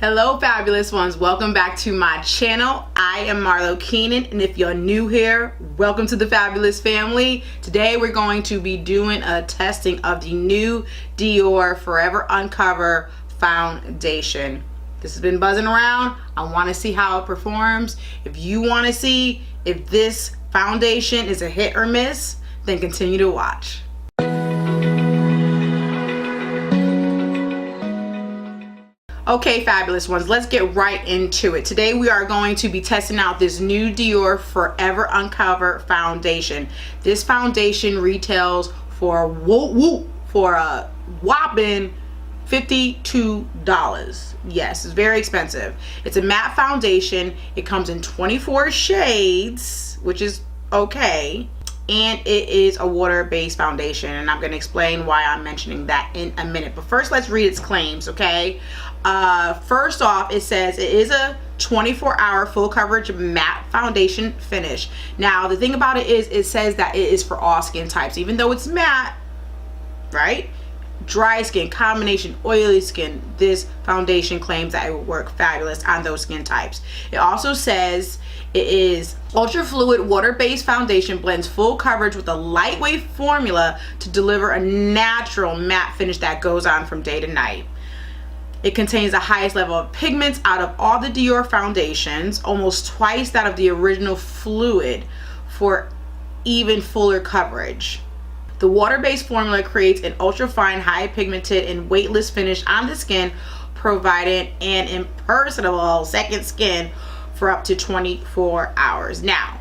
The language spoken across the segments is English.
Hello fabulous ones, welcome back to my channel. I am Marlo Keenan, and if you're new here, welcome to the fabulous family. Today we're going to be doing a testing of the new Dior Forever Uncover Foundation. This has been buzzing around. I want to see how it performs. If you want to see if this foundation is a hit or miss, then continue to watch. Okay, fabulous ones, let's get right into it. Today we are going to be testing out this new Dior Forever Uncover Foundation. This foundation retails for a whopping $52. Yes, it's very expensive. It's a matte foundation. It comes in 24 shades, which is okay. And it is a water-based foundation, and I'm going to explain why I'm mentioning that in a minute. But first, let's read its claims, okay? First off, it says it is a 24-hour full coverage matte foundation finish. Now, the thing about it is, it says that it is for all skin types, even though it's matte, right? Dry skin, combination, oily skin, this foundation claims that it will work fabulous on those skin types. It also says it is ultra fluid water-based foundation, blends full coverage with a lightweight formula to deliver a natural matte finish that goes on from day to night. It contains the highest level of pigments out of all the Dior foundations, almost twice that of the original fluid for even fuller coverage. The water-based formula creates an ultra-fine, high pigmented and weightless finish on the skin, providing an impersonal second skin for up to 24 hours. Now,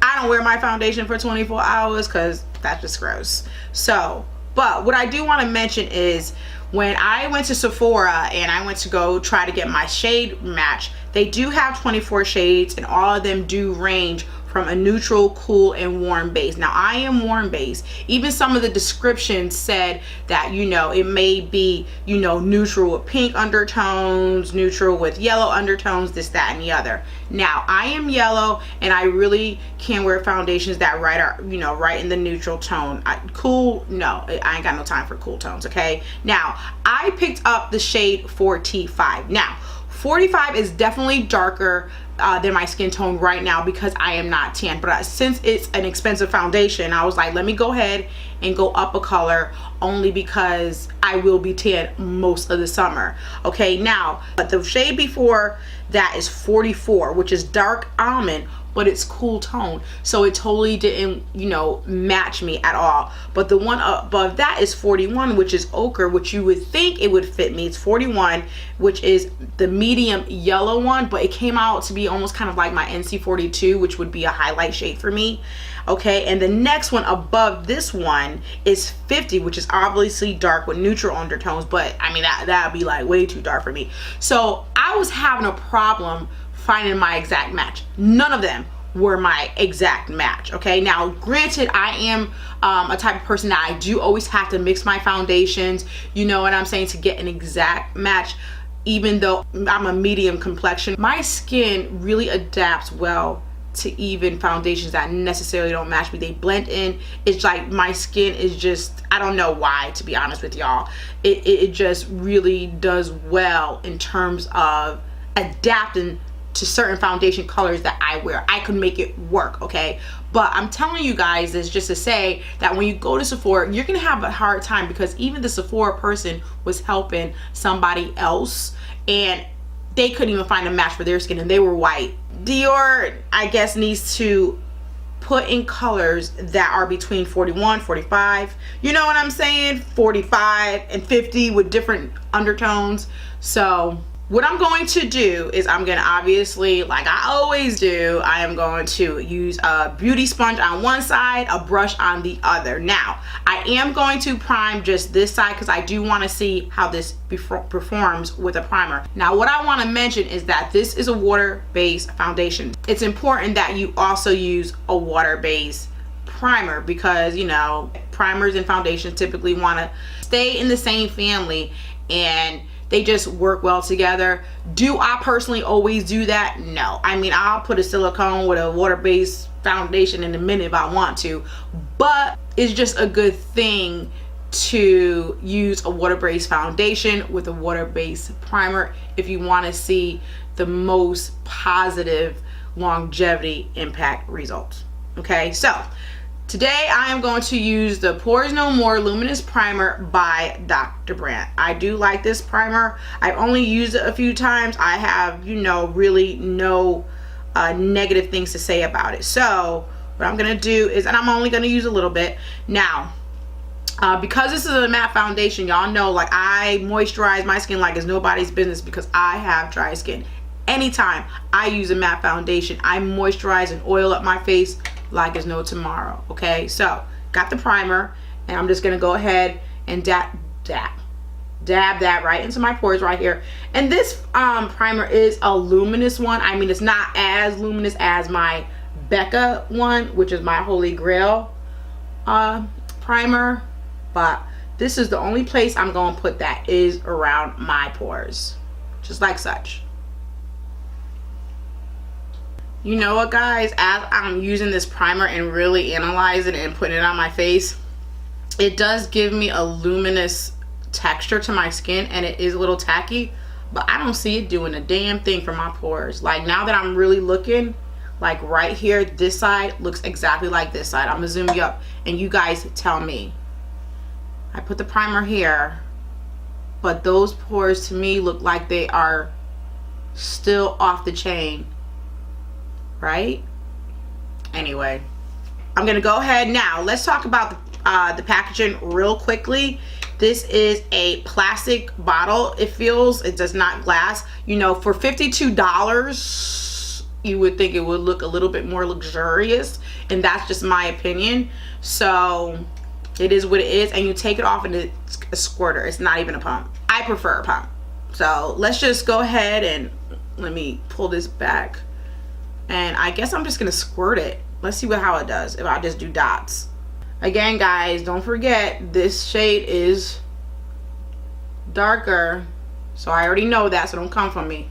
I don't wear my foundation for 24 hours because that's just gross. So, but what I do want to mention is when I went to Sephora and I went to go try to get my shade match, they do have 24 shades, and all of them do range from a neutral, cool, and warm base. Now, I am warm base. Even some of the descriptions said that, you know, it may be, you know, neutral with pink undertones, neutral with yellow undertones, this, that, and the other. Now, I am yellow, and I really can wear foundations that are, you know, right in the neutral tone. Cool, no, I ain't got no time for cool tones, okay? Now, I picked up the shade 45. Now, 45 is definitely darker than my skin tone right now because I am not tan, but since it's an expensive foundation, I was like, let me go ahead and go up a color, only because I will be tan most of the summer. Okay, now, but the shade before that is 44, which is dark almond, but it's cool tone, so it totally didn't, you know, match me at all. But the one above that is 41, which is ochre, which you would think it would fit me. It's 41, which is the medium yellow one, but it came out to be almost kind of like my NC42, which would be a highlight shade for me. Okay, and the next one above this one is 50, which is obviously dark with neutral undertones, but I mean that'd be like way too dark for me. So I was having a problem finding my exact match. None of them were my exact match. Okay, now granted, I am a type of person that I do always have to mix my foundations, you know what I'm saying, to get an exact match. Even though I'm a medium complexion, my skin really adapts well to even foundations that necessarily don't match me. They blend in. It's like my skin is just, I don't know why, to be honest with y'all, it just really does well in terms of adapting to certain foundation colors that I wear. I could make it work, okay? But I'm telling you guys this just to say that when you go to Sephora, you're gonna have a hard time, because even the Sephora person was helping somebody else and they couldn't even find a match for their skin, and they were white. Dior, I guess, needs to put in colors that are between 41, 45, you know what I'm saying? 45 and 50 with different undertones. So what I'm going to do is I'm going to obviously, like I always do, I am going to use a beauty sponge on one side, a brush on the other. Now, I am going to prime just this side because I do want to see how this performs with a primer. Now, what I want to mention is that this is a water-based foundation. It's important that you also use a water-based primer because, you know, primers and foundations typically want to stay in the same family and they just work well together. Do I personally always do that? No. I mean, I'll put a silicone with a water-based foundation in a minute if I want to, but it's just a good thing to use a water-based foundation with a water-based primer if you want to see the most positive longevity impact results. Okay, so today I am going to use the Pores No More Luminous Primer by Dr. Brandt. I do like this primer. I've only used it a few times. I have, you know, really no negative things to say about it. So what I'm gonna do is, and I'm only gonna use a little bit now, because this is a matte foundation, y'all know, like, I moisturize my skin like it's nobody's business because I have dry skin. Anytime I use a matte foundation, I moisturize and oil up my face like it's no tomorrow. Okay, so got the primer, and I'm just gonna go ahead and dab that right into my pores right here. And this primer is a luminous one. I mean, it's not as luminous as my Becca one, which is my Holy Grail primer, but this is the only place I'm going to put that is around my pores, just like such. You know what, guys, as I'm using this primer and really analyzing it and putting it on my face, it does give me a luminous texture to my skin, and it is a little tacky, but I don't see it doing a damn thing for my pores. Like, now that I'm really looking, like right here, this side looks exactly like this side. I'm gonna zoom you up and you guys tell me. I put the primer here, but those pores to me look like they are still off the chain, right? Anyway, I'm gonna go ahead now. Let's talk about the packaging real quickly. This is a plastic bottle. It does not glass. You know, for $52, you would think it would look a little bit more luxurious, and that's just my opinion. So it is what it is, and you take it off and it's a squirter. It's not even a pump. I prefer a pump. So let's just go ahead and let me pull this back, and I guess I'm just gonna squirt it. Let's see how it does if I just do dots. Again, guys, don't forget this shade is darker, so I already know that, so don't come for me.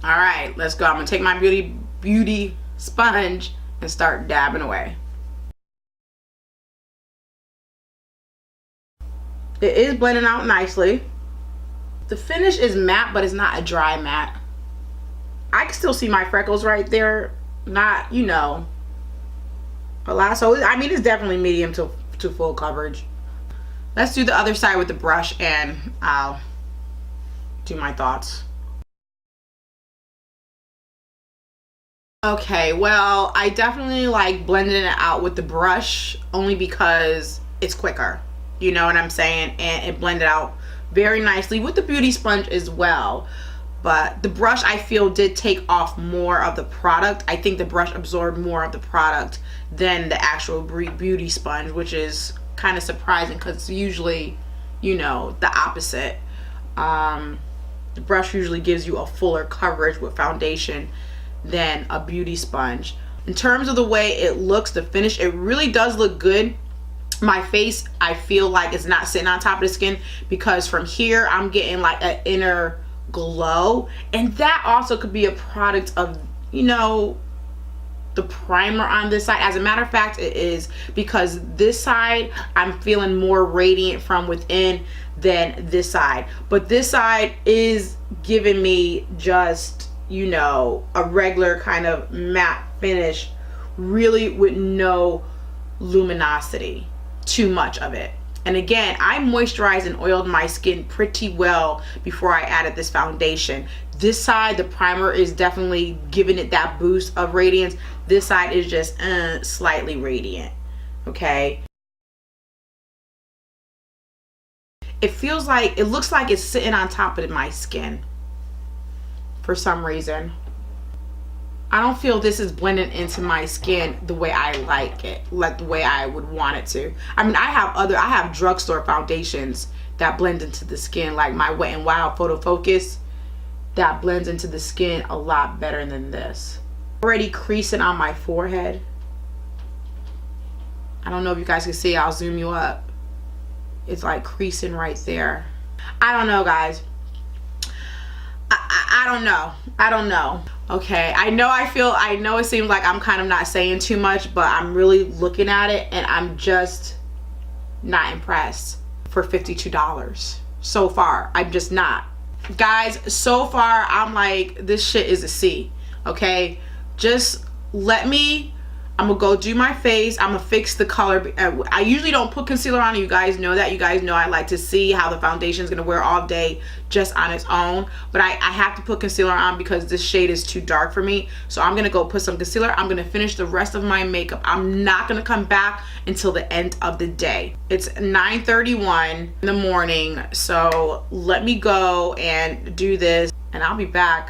All right, let's go. I'm gonna take my beauty sponge and start dabbing away. It is blending out nicely. The finish is matte, but it's not a dry matte. I can still see my freckles right there. Not, you know, a lot. So I mean, it's definitely medium to full coverage. Let's do the other side with the brush, and I'll do my thoughts. Okay, well, I definitely like blending it out with the brush only because it's quicker, you know what I'm saying, and it blended out very nicely with the beauty sponge as well. But the brush, I feel, did take off more of the product. I think the brush absorbed more of the product than the actual beauty sponge, which is kind of surprising because it's usually, you know, the opposite. The brush usually gives you a fuller coverage with foundation than a beauty sponge. In terms of the way it looks, the finish, it really does look good. My face, I feel like it's not sitting on top of the skin because from here I'm getting like an inner glow, and that also could be a product of, you know, the primer on this side. As a matter of fact, it is, because this side I'm feeling more radiant from within than this side, but this side is giving me just, you know, a regular kind of matte finish, really with no luminosity, too much of it. And again, I moisturized and oiled my skin pretty well before I added this foundation. This side, the primer is definitely giving it that boost of radiance. This side is just slightly radiant, okay? It feels like, it looks like it's sitting on top of my skin for some reason. I don't feel this is blending into my skin the way I like it, like the way I would want it to. I mean, I have drugstore foundations that blend into the skin, like my Wet n Wild Photo Focus, that blends into the skin a lot better than this. Already creasing on my forehead. I don't know if you guys can see, I'll zoom you up. It's like creasing right there. I don't know, guys. I don't know. Okay, I know it seems like I'm kind of not saying too much, but I'm really looking at it and I'm just not impressed. for $52 so far. I'm just not. Guys, so far I'm like, this shit is a C. Okay, just let me, I'm gonna go do my face. I'm gonna fix the color. I usually don't put concealer on. You guys know that. You guys know I like to see how the foundation is gonna wear all day just on its own. But I have to put concealer on because this shade is too dark for me. So I'm gonna go put some concealer. I'm gonna finish the rest of my makeup. I'm not gonna come back until the end of the day. It's 9:31 in the morning. So let me go and do this and I'll be back.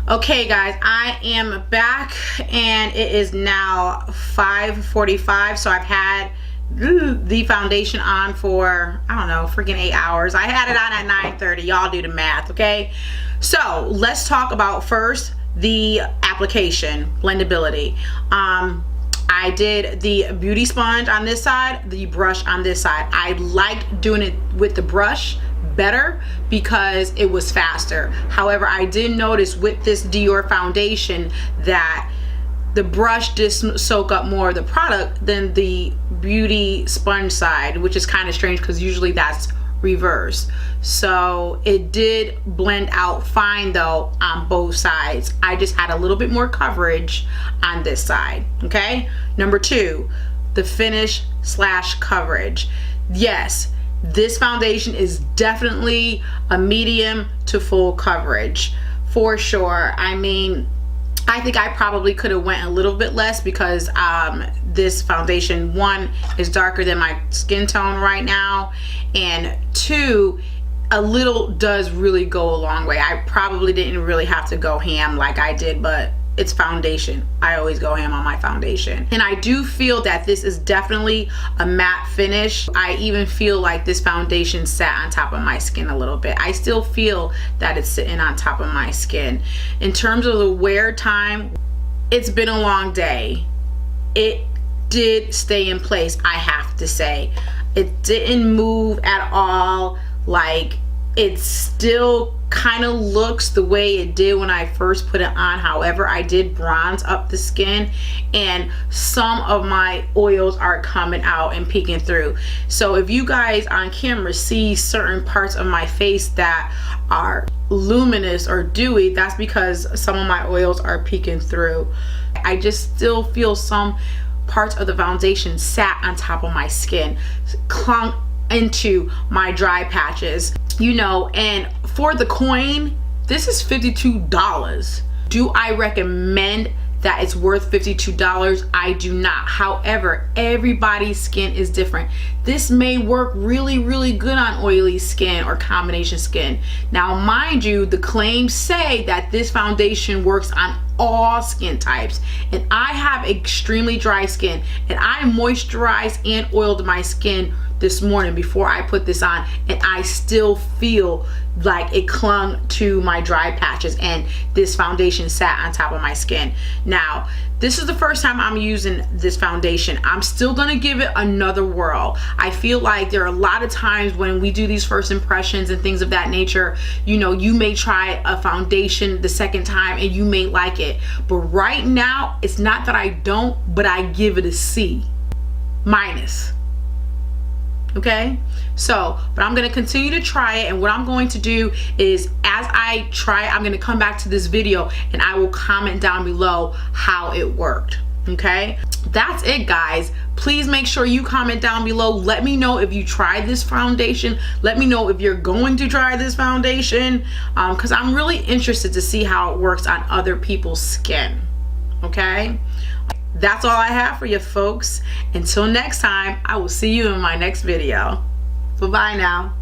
Okay guys, I am back and it is now 5:45. So I've had the foundation on for, I don't know, freaking 8 hours. I had it on at 9:30. Y'all do the math, okay? So let's talk about first the application, blendability. I did the beauty sponge on this side, the brush on this side. I like doing it with the brush better because it was faster. However, I did notice with this Dior foundation that the brush did soak up more of the product than the beauty sponge side, which is kind of strange because usually that's reverse. So it did blend out fine though on both sides. I just had a little bit more coverage on this side. Okay, number two, the finish / coverage. Yes, this foundation is definitely a medium to full coverage for sure. I mean, I think I probably could have went a little bit less because this foundation, one, is darker than my skin tone right now, and two, a little does really go a long way. I probably didn't really have to go ham like I did, but it's foundation. I always go ham on my foundation. And I do feel that this is definitely a matte finish. I even feel like this foundation sat on top of my skin a little bit. I still feel that it's sitting on top of my skin. In terms of the wear time, it's been a long day. It did stay in place, I have to say. It didn't move at all. Like, it still kind of looks the way it did when I first put it on. However, I did bronze up the skin and some of my oils are coming out and peeking through. So if you guys on camera see certain parts of my face that are luminous or dewy, that's because some of my oils are peeking through. I just still feel some parts of the foundation sat on top of my skin, clung into my dry patches, you know. And for the coin, this is $52. Do I recommend that it's worth $52? I do not. However, everybody's skin is different. This may work really, really good on oily skin or combination skin. Now, mind you, the claims say that this foundation works on all skin types, and I have extremely dry skin, and I moisturized and oiled my skin this morning before I put this on, and I still feel like it clung to my dry patches and this foundation sat on top of my skin. Now, this is the first time I'm using this foundation. I'm still gonna give it another whirl. I feel like there are a lot of times when we do these first impressions and things of that nature, you know, you may try a foundation the second time and you may like it. But right now, it's not that I don't, but I give it a C minus. Okay, so, but I'm going to continue to try it, and what I'm going to do is, as I try, I'm going to come back to this video and I will comment down below how it worked. Okay, that's it, guys. Please make sure you comment down below. Let me know if you tried this foundation. Let me know if you're going to try this foundation, because I'm really interested to see how it works on other people's skin. Okay, that's all I have for you folks. Until next time, I will see you in my next video. Bye-bye now.